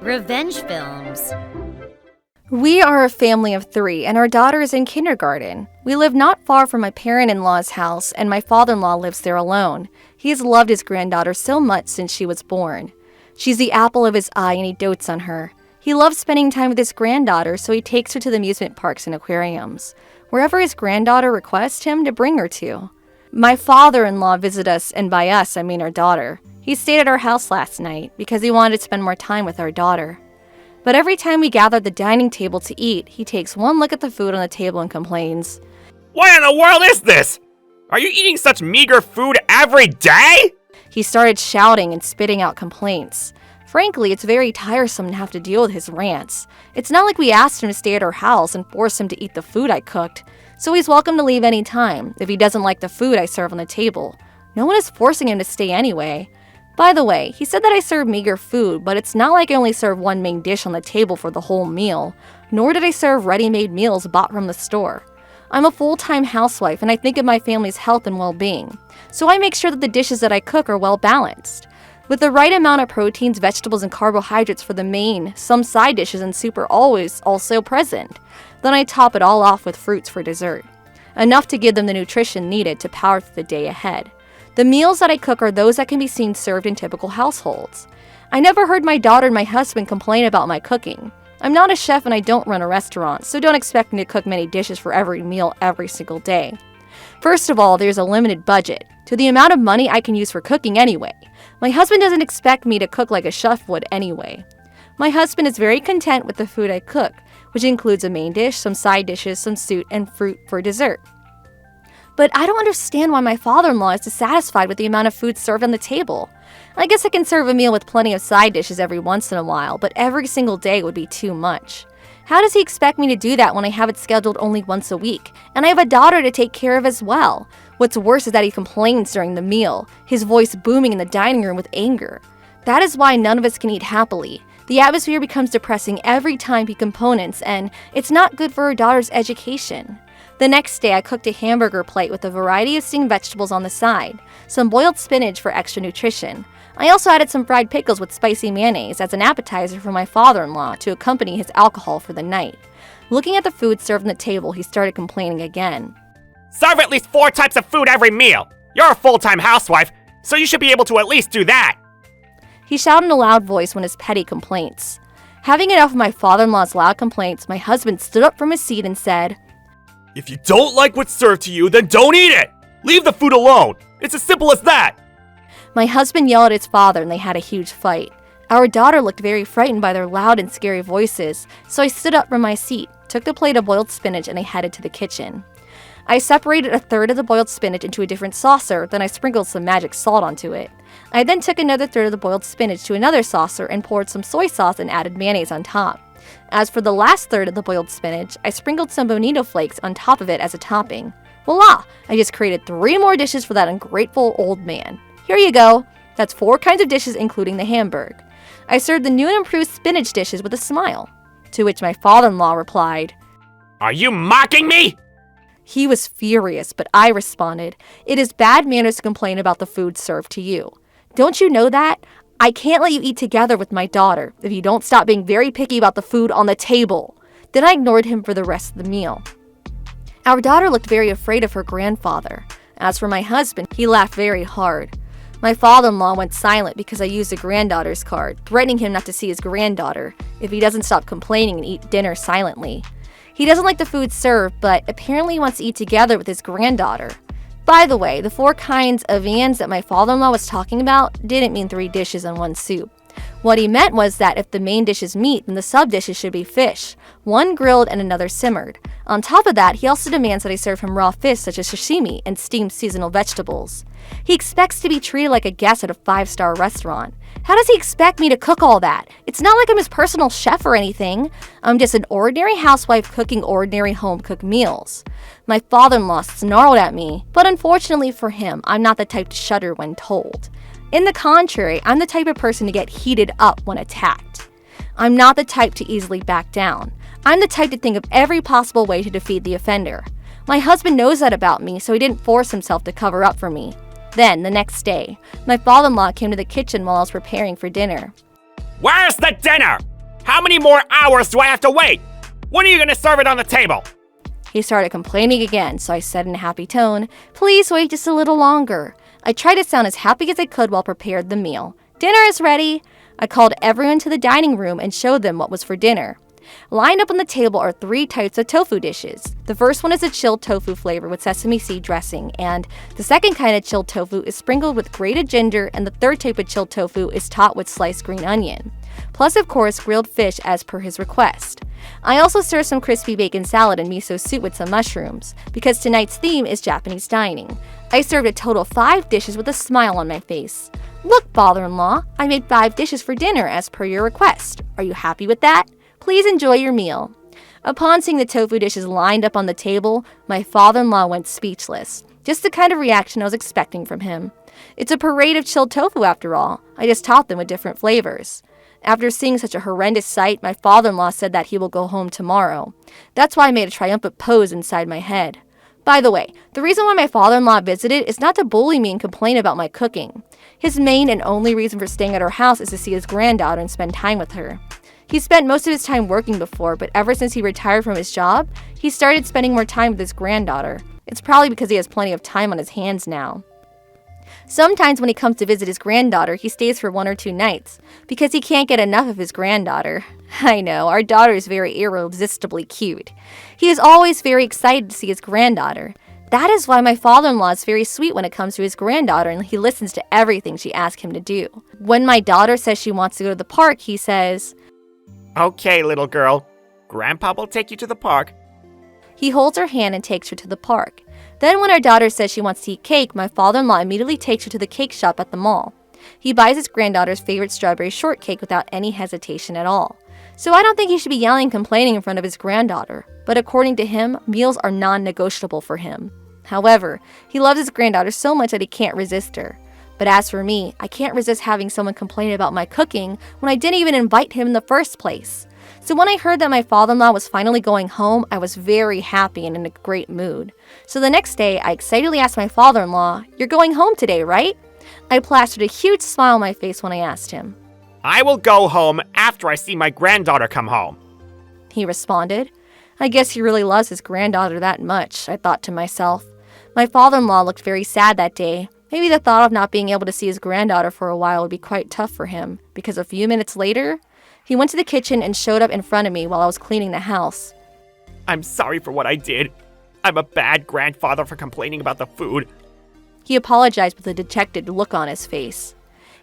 Revenge films. We are a family of 3, and our daughter is in kindergarten. We live not far from my parent-in-law's house, and my father-in-law lives there alone. He has loved his granddaughter so much since she was born. She's the apple of his eye, and he dotes on her. He loves spending time with his granddaughter, so he takes her to the amusement parks and aquariums, wherever his granddaughter requests him to bring her to. My father-in-law visits us, and by us, I mean our daughter. He stayed at our house last night because he wanted to spend more time with our daughter. But every time we gather at the dining table to eat, he takes one look at the food on the table and complains. What in the world is this? Are you eating such meager food every day? He started shouting and spitting out complaints. Frankly, it's very tiresome to have to deal with his rants. It's not like we asked him to stay at our house and forced him to eat the food I cooked, so he's welcome to leave any time if he doesn't like the food I serve on the table. No one is forcing him to stay anyway. By the way, he said that I serve meager food, but it's not like I only serve one main dish on the table for the whole meal, nor did I serve ready-made meals bought from the store. I'm a full-time housewife and I think of my family's health and well-being, so I make sure that the dishes that I cook are well-balanced. With the right amount of proteins, vegetables, and carbohydrates for the main, some side dishes and soup are always also present. Then I top it all off with fruits for dessert. Enough to give them the nutrition needed to power through the day ahead. The meals that I cook are those that can be seen served in typical households. I never heard my daughter and my husband complain about my cooking. I'm not a chef and I don't run a restaurant, so don't expect me to cook many dishes for every meal every single day. First of all, there's a limited budget to the amount of money I can use for cooking anyway. My husband doesn't expect me to cook like a chef would anyway. My husband is very content with the food I cook, which includes a main dish, some side dishes, some soup, and fruit for dessert. But I don't understand why my father-in-law is dissatisfied with the amount of food served on the table. I guess I can serve a meal with plenty of side dishes every once in a while, but every single day would be too much. How does he expect me to do that when I have it scheduled only once a week, and I have a daughter to take care of as well? What's worse is that he complains during the meal, his voice booming in the dining room with anger. That is why none of us can eat happily. The atmosphere becomes depressing every time he complains, and it's not good for our daughter's education. The next day, I cooked a hamburger plate with a variety of steamed vegetables on the side, some boiled spinach for extra nutrition. I also added some fried pickles with spicy mayonnaise as an appetizer for my father-in-law to accompany his alcohol for the night. Looking at the food served on the table, he started complaining again. Serve at least 4 types of food every meal. You're a full-time housewife, so you should be able to at least do that. He shouted in a loud voice when his petty complaints. Having enough of my father-in-law's loud complaints, my husband stood up from his seat and said, If you don't like what's served to you, then don't eat it! Leave the food alone! It's as simple as that! My husband yelled at his father and they had a huge fight. Our daughter looked very frightened by their loud and scary voices, so I stood up from my seat, took the plate of boiled spinach, and I headed to the kitchen. I separated a third of the boiled spinach into a different saucer, then I sprinkled some magic salt onto it. I then took another third of the boiled spinach to another saucer and poured some soy sauce and added mayonnaise on top. As for the last third of the boiled spinach, I sprinkled some bonito flakes on top of it as a topping. Voila! I just created 3 more dishes for that ungrateful old man. Here you go. That's 4 kinds of dishes including the hamburger. I served the new and improved spinach dishes with a smile. To which my father-in-law replied, Are you mocking me? He was furious, but I responded, It is bad manners to complain about the food served to you. Don't you know that? I can't let you eat together with my daughter if you don't stop being very picky about the food on the table. Then I ignored him for the rest of the meal. Our daughter looked very afraid of her grandfather. As for my husband, he laughed very hard. My father-in-law went silent because I used a granddaughter's card, threatening him not to see his granddaughter if he doesn't stop complaining and eat dinner silently. He doesn't like the food served, but apparently he wants to eat together with his granddaughter. By the way, the 4 kinds of viands that my father-in-law was talking about didn't mean 3 dishes and 1 soup. What he meant was that if the main dish is meat, then the sub-dishes should be fish, 1 grilled and another simmered. On top of that, he also demands that I serve him raw fish such as sashimi and steamed seasonal vegetables. He expects to be treated like a guest at a 5-star restaurant. How does he expect me to cook all that? It's not like I'm his personal chef or anything. I'm just an ordinary housewife cooking ordinary home-cooked meals. My father-in-law snarled at me, but unfortunately for him, I'm not the type to shudder when told. In the contrary, I'm the type of person to get heated up when attacked. I'm not the type to easily back down. I'm the type to think of every possible way to defeat the offender. My husband knows that about me, so he didn't force himself to cover up for me. Then, the next day, my father-in-law came to the kitchen while I was preparing for dinner. Where's the dinner? How many more hours do I have to wait? When are you gonna serve it on the table? He started complaining again, so I said in a happy tone, "Please wait just a little longer." I tried to sound as happy as I could while prepared the meal. "Dinner is ready." I called everyone to the dining room and showed them what was for dinner. Lined up on the table are 3 types of tofu dishes. The first one is a chilled tofu flavor with sesame seed dressing, and the second kind of chilled tofu is sprinkled with grated ginger, and the third type of chilled tofu is topped with sliced green onion. Plus, of course, grilled fish as per his request. I also served some crispy bacon salad and miso soup with some mushrooms, because tonight's theme is Japanese dining. I served a total of 5 dishes with a smile on my face. "Look, father-in-law, I made 5 dishes for dinner as per your request. Are you happy with that? Please enjoy your meal." Upon seeing the tofu dishes lined up on the table, my father-in-law went speechless. Just the kind of reaction I was expecting from him. It's a parade of chilled tofu after all. I just topped them with different flavors. After seeing such a horrendous sight, my father-in-law said that he will go home tomorrow. That's why I made a triumphant pose inside my head. By the way, the reason why my father-in-law visited is not to bully me and complain about my cooking. His main and only reason for staying at our house is to see his granddaughter and spend time with her. He spent most of his time working before, but ever since he retired from his job, he started spending more time with his granddaughter. It's probably because he has plenty of time on his hands now. Sometimes when he comes to visit his granddaughter, he stays for 1 or 2 nights, because he can't get enough of his granddaughter. I know, our daughter is very irresistibly cute. He is always very excited to see his granddaughter. That is why my father-in-law is very sweet when it comes to his granddaughter, and he listens to everything she asks him to do. When my daughter says she wants to go to the park, he says, "Okay, little girl. Grandpa will take you to the park." He holds her hand and takes her to the park. Then when our daughter says she wants to eat cake, my father-in-law immediately takes her to the cake shop at the mall. He buys his granddaughter's favorite strawberry shortcake without any hesitation at all. So I don't think he should be yelling and complaining in front of his granddaughter. But according to him, meals are non-negotiable for him. However, he loves his granddaughter so much that he can't resist her. But as for me, I can't resist having someone complain about my cooking when I didn't even invite him in the first place. So when I heard that my father-in-law was finally going home, I was very happy and in a great mood. So the next day, I excitedly asked my father-in-law, "You're going home today, right?" I plastered a huge smile on my face when I asked him. "I will go home after I see my granddaughter come home," he responded. I guess he really loves his granddaughter that much, I thought to myself. My father-in-law looked very sad that day. Maybe the thought of not being able to see his granddaughter for a while would be quite tough for him, because a few minutes later, he went to the kitchen and showed up in front of me while I was cleaning the house. "I'm sorry for what I did. I'm a bad grandfather for complaining about the food." He apologized with a dejected look on his face.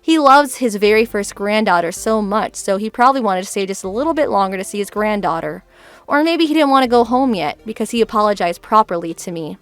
He loves his very first granddaughter so much, so he probably wanted to stay just a little bit longer to see his granddaughter. Or maybe he didn't want to go home yet, because he apologized properly to me.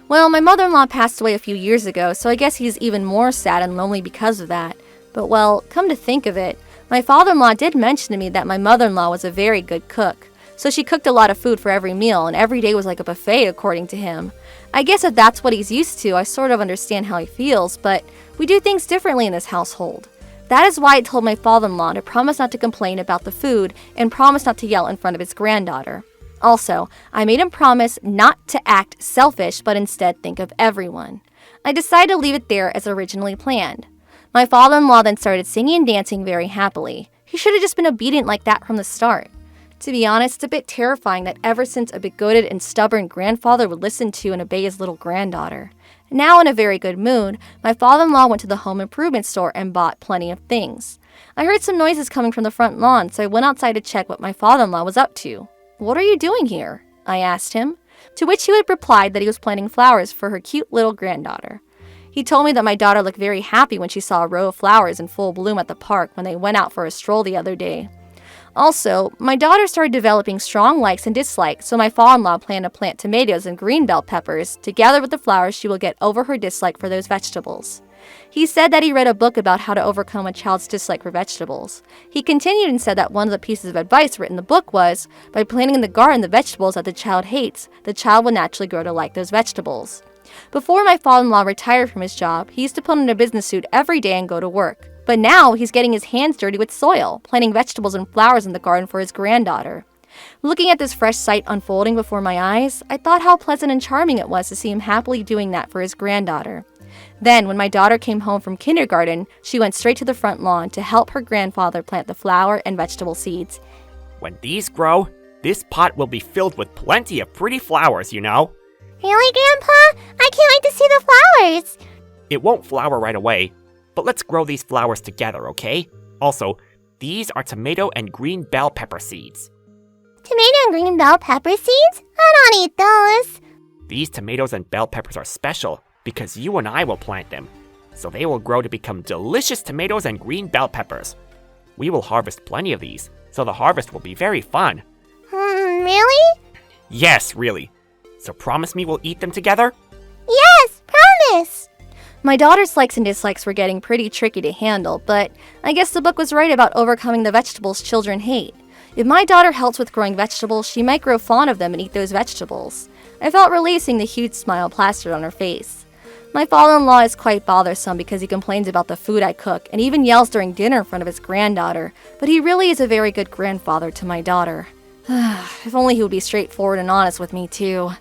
Well, my mother-in-law passed away a few years ago, so I guess he's even more sad and lonely because of that. But well, come to think of it, my father-in-law did mention to me that my mother-in-law was a very good cook. So she cooked a lot of food for every meal, and every day was like a buffet according to him. I guess if that's what he's used to, I sort of understand how he feels, but we do things differently in this household. That is why I told my father-in-law to promise not to complain about the food and promise not to yell in front of his granddaughter. Also, I made him promise not to act selfish, but instead think of everyone. I decided to leave it there as originally planned. My father-in-law then started singing and dancing very happily. He should have just been obedient like that from the start. To be honest, it's a bit terrifying that ever since a bigoted and stubborn grandfather would listen to and obey his little granddaughter. Now in a very good mood, my father-in-law went to the home improvement store and bought plenty of things. I heard some noises coming from the front lawn, so I went outside to check what my father-in-law was up to. "What are you doing here?" I asked him, to which he had replied that he was planting flowers for her cute little granddaughter. He told me that my daughter looked very happy when she saw a row of flowers in full bloom at the park when they went out for a stroll the other day. Also, my daughter started developing strong likes and dislikes, so my father-in-law planned to plant tomatoes and green bell peppers. Together with the flowers, she will get over her dislike for those vegetables. He said that he read a book about how to overcome a child's dislike for vegetables. He continued and said that one of the pieces of advice written in the book was, by planting in the garden the vegetables that the child hates, the child will naturally grow to like those vegetables. Before my father-in-law retired from his job, he used to put on a business suit every day and go to work. But now he's getting his hands dirty with soil, planting vegetables and flowers in the garden for his granddaughter. Looking at this fresh sight unfolding before my eyes, I thought how pleasant and charming it was to see him happily doing that for his granddaughter. Then, when my daughter came home from kindergarten, she went straight to the front lawn to help her grandfather plant the flower and vegetable seeds. When these grow, this pot will be filled with plenty of pretty flowers, you know. Really, Grandpa? I can't wait to see the flowers. It won't flower right away, but let's grow these flowers together, okay? Also, these are tomato and green bell pepper seeds. Tomato and green bell pepper seeds? I don't eat those. These tomatoes and bell peppers are special because you and I will plant them, so they will grow to become delicious tomatoes and green bell peppers. We will harvest plenty of these, so the harvest will be very fun. Really? Yes, really. So promise me we'll eat them together? Yes, promise. My daughter's likes and dislikes were getting pretty tricky to handle, but I guess the book was right about overcoming the vegetables children hate. If my daughter helps with growing vegetables, she might grow fond of them and eat those vegetables. I felt relief seeing the huge smile plastered on her face. My father-in-law is quite bothersome because he complains about the food I cook and even yells during dinner in front of his granddaughter, but he really is a very good grandfather to my daughter. If only he would be straightforward and honest with me, too.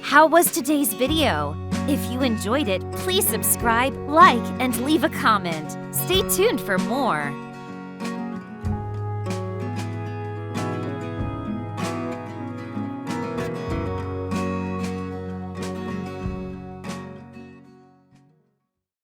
How was today's video? If you enjoyed it, please subscribe, like, and leave a comment. Stay tuned for more.